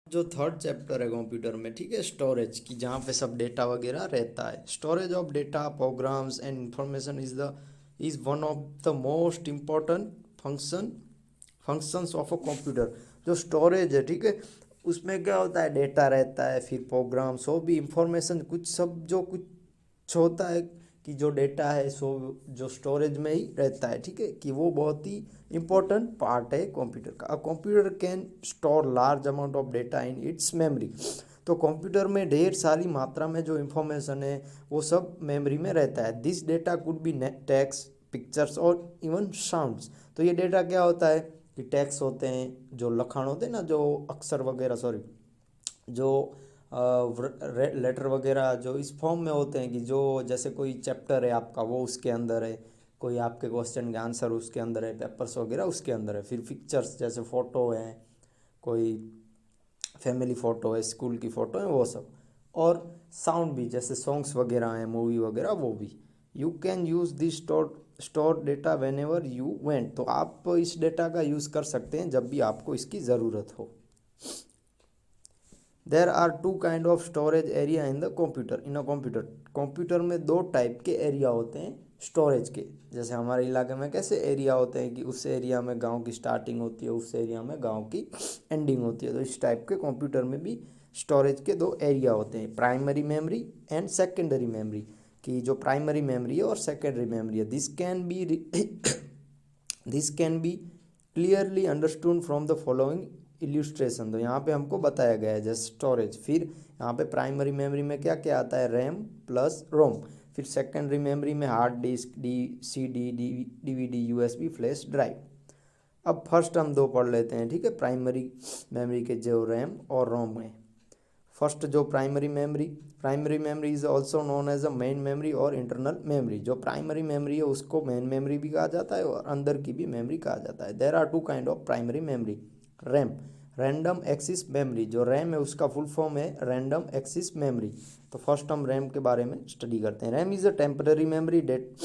जो third chapter है computer में, ठीक है, स्टोरेज की, जहाँ पे सब डेटा वगैरह रहता है। Storage of data, programs and information is one of the most important functions of a computer. जो स्टोरेज है, ठीक है, उसमें क्या होता है, डेटा रहता है, फिर प्रोग्राम्स हो भी, इंफॉर्मेशन कुछ सब जो कुछ होता है, कि जो डेटा है सो जो स्टोरेज में ही रहता है, ठीक है, कि वो बहुत ही इंपॉर्टेंट पार्ट है कंप्यूटर का। A computer can store large amount of data in its memory. तो कंप्यूटर में ढेर सारी मात्रा में जो इंफॉर्मेशन है वो सब मेमोरी में रहता है। This data could be text, pictures और इवन साउंड्स। तो ये डेटा क्या होता है कि टेक्स्ट होते हैं, जो लखान होते हैं ना, जो अक्षर वगैरह, सॉरी, जो लेटर वगैरह जो इस फॉर्म में होते हैं, कि जो जैसे कोई चैप्टर है आपका वो उसके अंदर है, कोई आपके क्वेश्चन के आंसर उसके अंदर है, पेपर्स वगैरह उसके अंदर है। फिर पिक्चर्स जैसे फ़ोटो है, कोई फैमिली फ़ोटो है, स्कूल की फ़ोटो है, वो सब। और साउंड भी, जैसे सॉन्ग्स वगैरह हैं, मूवी वगैरह, वो भी। You can use this store data when ever you went. तो आप इस डेटा का यूज़ कर सकते हैं जब भी आपको इसकी ज़रूरत हो। There are two kind of storage area in the computer. In a computer, computer में दो टाइप के एरिया होते हैं स्टोरेज के। जैसे हमारे इलाके में कैसे एरिया होते हैं कि उस एरिया में गांव की स्टार्टिंग होती है, उस एरिया में गांव की एंडिंग होती है। तो इस टाइप के कंप्यूटर में भी स्टोरेज के दो एरिया होते हैं, primary memory and secondary memory. कि जो प्राइमरी मेमोरी है और सेकेंडरी मेमोरी है, this can be clearly understood from the following illustration. तो यहाँ पे हमको बताया गया है जैसे स्टोरेज। फिर यहाँ पे प्राइमरी मेमोरी में क्या क्या आता है, रैम प्लस रोम। फिर सेकेंडरी मेमोरी में hard disk, CD, DVD, USB, flash drive. अब फर्स्ट हम दो पढ़ लेते हैं, ठीक है, प्राइमरी मेमोरी के जो रैम और रोम है। फर्स्ट जो primary memory is also known as a main memory और इंटरनल मेमोरी। जो प्राइमरी मेमोरी है उसको मेन मेमोरी भी कहा जाता है और अंदर की भी मेमोरी कहा जाता है। There are two kind of primary memory. RAM, random access memory. जो रैम है उसका फुल फॉर्म है रैंडम एक्सिस मेमोरी। तो फर्स्ट हम रैम के बारे में स्टडी करते हैं। RAM is a temporary memory date.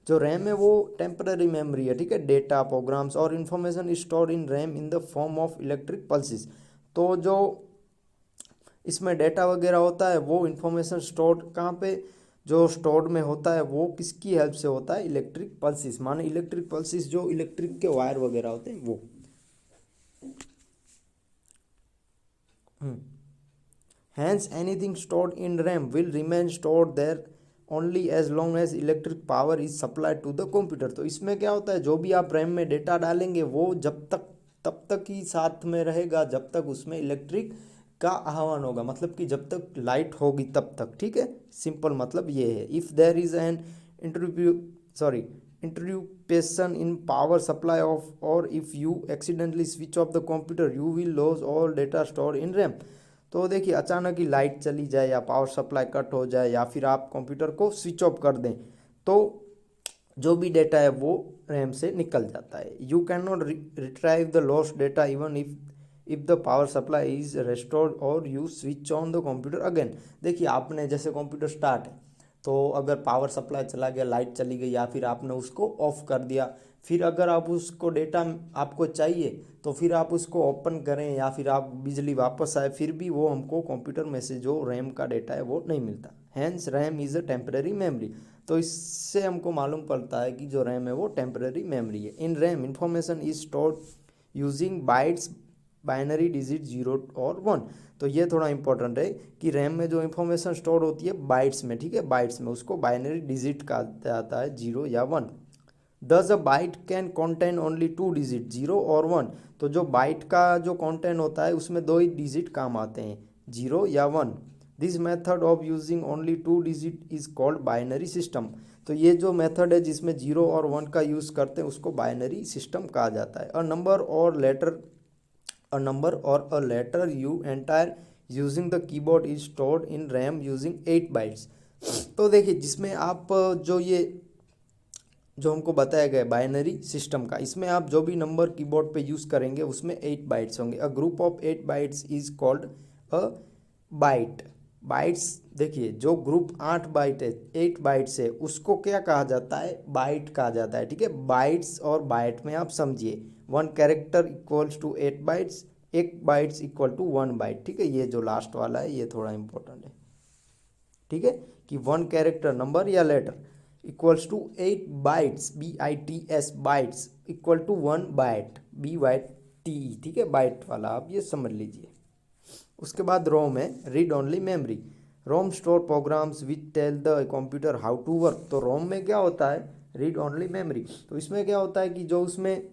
जो रैम है वो टेम्पररी मेमोरी है, ठीक है। डेटा, प्रोग्राम्स और information store in RAM in the form of electric pulses. तो जो इसमें डेटा वगैरह होता है वो इन्फॉर्मेशन स्टोर कहाँ पे, जो स्टोर्ड में होता है वो किसकी हेल्प से होता है, इलेक्ट्रिक पल्सिस। माने इलेक्ट्रिक पल्सिस, जो इलेक्ट्रिक के वायर वगैरह होते हैं वो। Hence anything stored in RAM will remain stored there only as long as electric power is supplied to the computer. तो इसमें क्या होता है, जो भी आप रैम में डेटा डालेंगे वो जब तक तब तक ही साथ में रहेगा जब तक उसमें इलेक्ट्रिक का आह्वान होगा, मतलब कि जब तक लाइट होगी तब तक, ठीक है। सिंपल मतलब ये है। If there is an interview sorry interruption in power supply of, or if you accidentally switch off the computer you will lose all data stored in RAM। तो देखिए, अचानक ही लाइट चली जाए या पावर सप्लाई कट हो जाए या फिर आप कंप्यूटर को स्विच ऑफ कर दें तो जो भी डेटा है वो रैम से निकल जाता है। You can not retrieve the lost data even if the power supply is restored और you switch on the computer again. देखिए, आपने जैसे कंप्यूटर स्टार्ट है तो अगर पावर सप्लाई चला गया, लाइट चली गई, या फिर आपने उसको ऑफ कर दिया, फिर अगर आप उसको डेटा आपको चाहिए तो फिर आप उसको ओपन करें या फिर आप बिजली वापस आए, फिर भी वो हमको कंप्यूटर में से जो रैम का डेटा है वो नहीं मिलता। Hence RAM is a temporary memory. तो इससे हमको मालूम पड़ता है कि जो रैम है वो टेम्पररी मेमोरी है। In RAM information is stored using bytes, binary digit 0 और 1। तो ये थोड़ा इंपॉर्टेंट है कि रैम में जो इंफॉर्मेशन स्टोर होती है बाइट्स में, ठीक है, बाइट्स में, उसको बाइनरी डिजिट कहा जाता है, 0 या 1। Thus a byte can contain only 2 digit, 0 और 1। तो जो बाइट का जो कंटेंट होता है उसमें दो ही डिजिट काम आते हैं, 0 या 1। This method of using only 2 digit is called binary system. तो ये जो मेथड है जिसमें 0 और 1 का यूज़ करते हैं उसको बाइनरी सिस्टम कहा जाता है। A number or a letter you enter using the keyboard is stored in RAM using 8 bytes। तो देखिए, जिसमें आप जो ये जो हमको बताया गया बाइनरी सिस्टम का, इसमें आप जो भी नंबर कीबोर्ड पे यूज़ करेंगे उसमें 8 बाइट्स होंगे। A group of 8 bytes is called a byte. Bytes, देखिए, जो ग्रुप 8 बाइट है, 8 बाइट्स है, उसको क्या कहा जाता है, बाइट कहा जाता है, ठीक है। बाइट्स और बाइट में आप समझिए, 1 character equals to 8 bytes, 1 bytes equal to 1 byte, ठीक है। ये जो लास्ट वाला है ये थोड़ा इंपॉर्टेंट है, ठीक है, कि 1 कैरेक्टर नंबर या letter equals to 8 bytes, BITS bytes equal to 1 byte, BYTE, ठीक है, बाइट वाला आप ये समझ लीजिए। उसके बाद रोम है, read only memory. ROM store programs which tell the computer how to work. तो रोम में क्या होता है, रीड ओनली मेमोरी। तो इसमें क्या होता है कि जो उसमें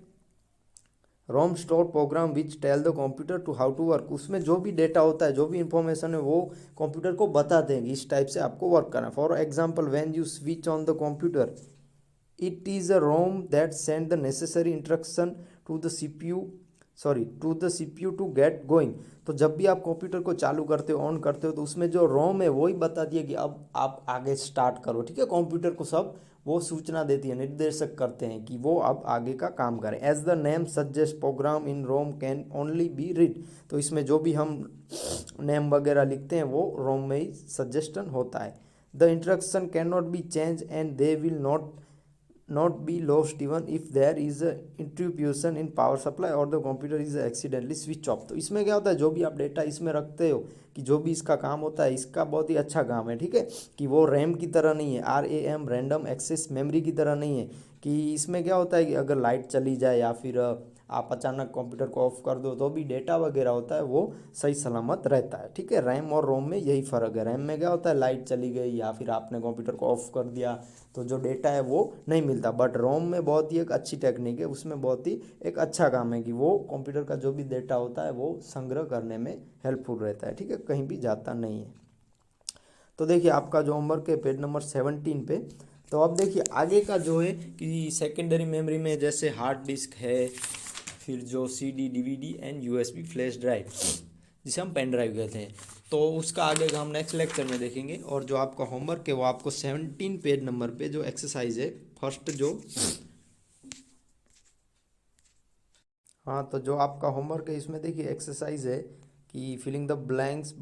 ROM store program which tell the computer to how to work, उसमें जो भी डेटा होता है, जो भी इंफॉर्मेशन है, वो कंप्यूटर को बता देंगे इस टाइप से आपको वर्क करना। For example when you switch on the computer, it is a ROM that send the necessary instruction to the CPU to get going. तो जब भी आप कंप्यूटर को चालू करते हो, ऑन करते हो, तो उसमें जो रोम है वही बता दिया कि अब आप आगे स्टार्ट करो, ठीक है। कंप्यूटर को सब वो सूचना देती है, निर्देशक करते हैं कि वो अब आगे का काम करें। As the name suggest, program in ROM can only be read. तो इसमें जो भी हम नेम वगैरह लिखते हैं वो रोम में ही सजेशन होता है। The instruction can not be change and they will not be lost even if there is a interruption in power supply or the computer is accidentally switch off। तो इसमें क्या होता है, जो भी आप डेटा इसमें रखते हो, कि जो भी इसका काम होता है, इसका बहुत ही अच्छा काम है, ठीक है, कि वो रैम की तरह नहीं है, RAM रैंडम एक्सेस मेमोरी की तरह नहीं है, कि इसमें क्या होता है कि अगर लाइट चली जाए या फिर आप अचानक कंप्यूटर को ऑफ कर दो तो भी डेटा वगैरह होता है वो सही सलामत रहता है, ठीक है। रैम और रोम में यही फ़र्क है। रैम में क्या होता है, लाइट चली गई या फिर आपने कंप्यूटर को ऑफ कर दिया तो जो डेटा है वो नहीं मिलता। बट रोम में बहुत ही एक अच्छी टेक्निक है, उसमें बहुत ही एक अच्छा काम है कि वो कंप्यूटर का जो भी डेटा होता है वो संग्रह करने में हेल्पफुल रहता है, ठीक है, कहीं भी जाता नहीं है। तो देखिए आपका जो होमवर्क है पेज नंबर 17 पे। तो अब देखिए आगे का जो है कि सेकेंडरी मेमोरी में जैसे हार्ड डिस्क है, फिर जो CD DVD and USB flash drive, जिसे हम पेन ड्राइव कहते हैं, तो उसका आगे का हम नेक्स्ट लेक्चर में देखेंगे। और जो आपका होमवर्क है वो आपको 17 पेज नंबर पे जो एक्सरसाइज है फर्स्ट जो, हाँ, तो जो आपका होमवर्क है इसमें देखिए एक्सरसाइज है कि filling the blanks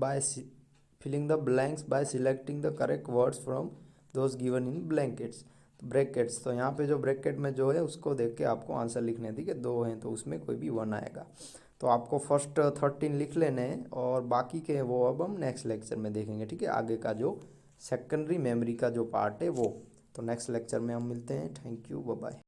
by selecting the correct words from those given in brackets. तो यहाँ पे जो ब्रैकेट में जो है उसको देख के आपको आंसर लिखने हैं, ठीक है, 2 हैं तो उसमें कोई भी 1 आएगा। तो आपको फर्स्ट 13 लिख लेने हैं और बाकी के वो अब हम नेक्स्ट लेक्चर में देखेंगे, ठीक है, आगे का जो सेकेंडरी मेमोरी का जो पार्ट है वो। तो नेक्स्ट लेक्चर में हम मिलते हैं। Thank you, bye bye.